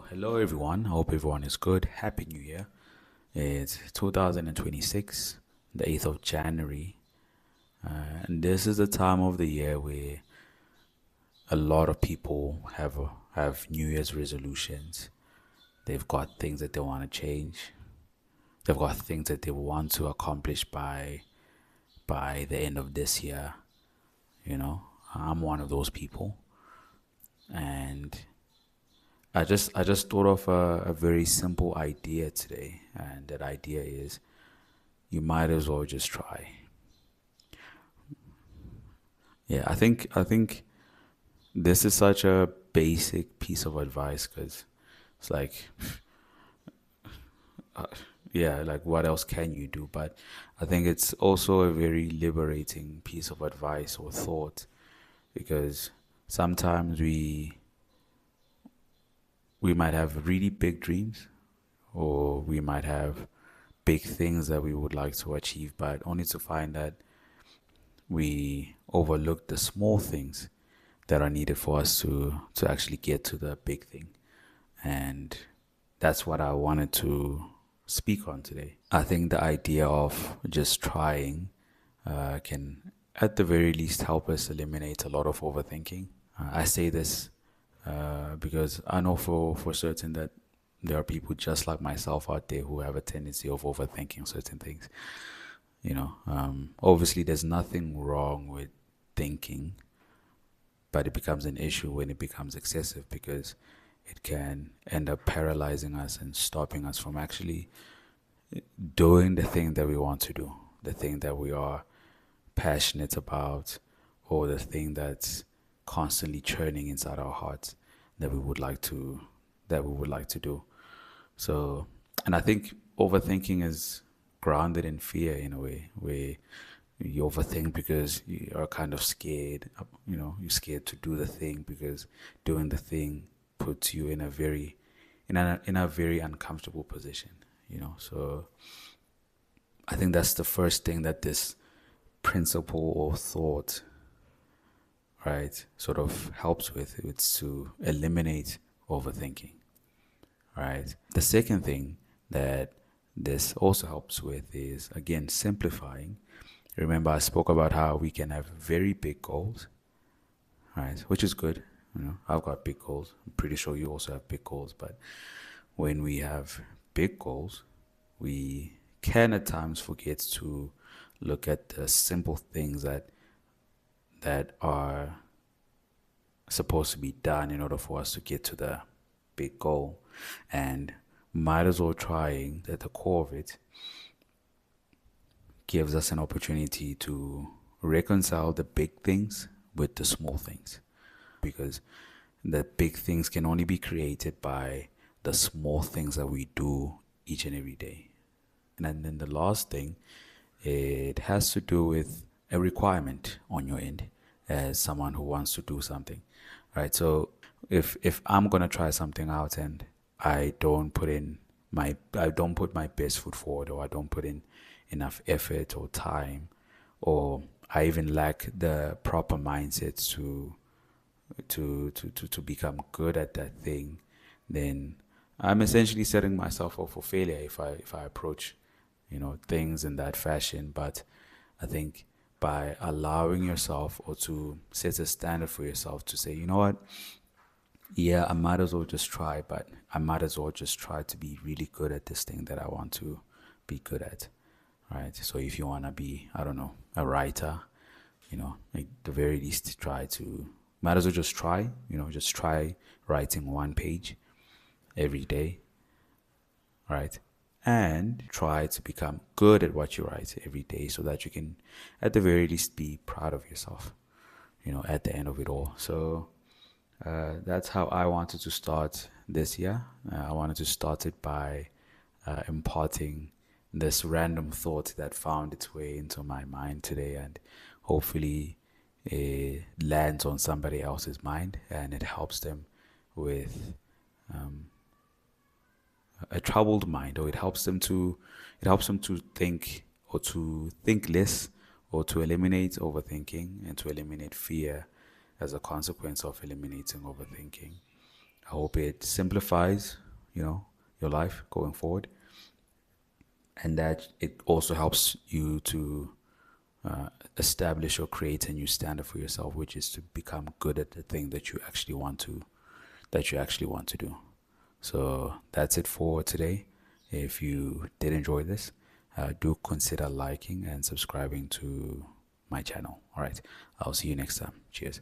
Hello everyone. I hope everyone is good. Happy New Year. It's 2026, the 8th of January. And this is the time of the year where a lot of people have New Year's resolutions. They've got things that they want to change. They've got things that they want to accomplish by the end of this year. You know, I'm one of those people, and I just thought of a very simple idea today, and that idea is you might as well just try. Yeah, I think this is such a basic piece of advice because it's like, yeah, like what else can you do? But I think it's also a very liberating piece of advice or thought because sometimes we might have really big dreams or we might have big things that we would like to achieve, but only to find that we overlook the small things that are needed for us to actually get to the big thing. And that's what I wanted to speak on today. I think the idea of just trying can, at the very least, help us eliminate a lot of overthinking. I say this because I know for certain that there are people just like myself out there who have a tendency of overthinking certain things. Obviously, there's nothing wrong with thinking, but it becomes an issue when it becomes excessive because it can end up paralyzing us and stopping us from actually doing the thing that we want to do, the thing that we are passionate about, or the thing that's constantly churning inside our hearts that we would like to do. So, and I think overthinking is grounded in fear in a way, where you overthink because you are kind of scared. You're scared to do the thing because doing the thing puts you in a very uncomfortable position. So I think that's the first thing that this principle or thought, right, sort of helps with. It's to eliminate overthinking, right? The second thing that this also helps with is, again, simplifying. Remember, I spoke about how we can have very big goals, right? Which is good. I've got big goals. I'm pretty sure you also have big goals. But when we have big goals, we can at times forget to look at the simple things that are supposed to be done in order for us to get to the big goal. And might as well trying at the core of it gives us an opportunity to reconcile the big things with the small things, because the big things can only be created by the small things that we do each and every day. And then the last thing, it has to do with a requirement on your end as someone who wants to do something, right? So if I'm gonna try something out and I don't put my best foot forward, or I don't put in enough effort or time, or I even lack the proper mindset to become good at that thing, then I'm essentially setting myself up for failure if I approach things in that fashion. But I think by allowing yourself, or to set a standard for yourself to say, you know what, yeah, I might as well just try, but I might as well just try to be really good at this thing that I want to be good at, right? So if you want to be, I don't know, a writer, at the very least, might as well just try, just try writing one page every day, right? And try to become good at what you write every day so that you can, at the very least, be proud of yourself, at the end of it all. So that's how I wanted to start this year. I wanted to start it by imparting this random thought that found its way into my mind today, and hopefully it lands on somebody else's mind and it helps them with a troubled mind, or it helps them to think, or to think less, or to eliminate overthinking and to eliminate fear as a consequence of eliminating overthinking. I hope it simplifies, your life going forward, and that it also helps you to establish or create a new standard for yourself, which is to become good at the thing that you actually want to do. So that's it for today. If you did enjoy this, do consider liking and subscribing to my channel. All right, I'll see you next time. Cheers.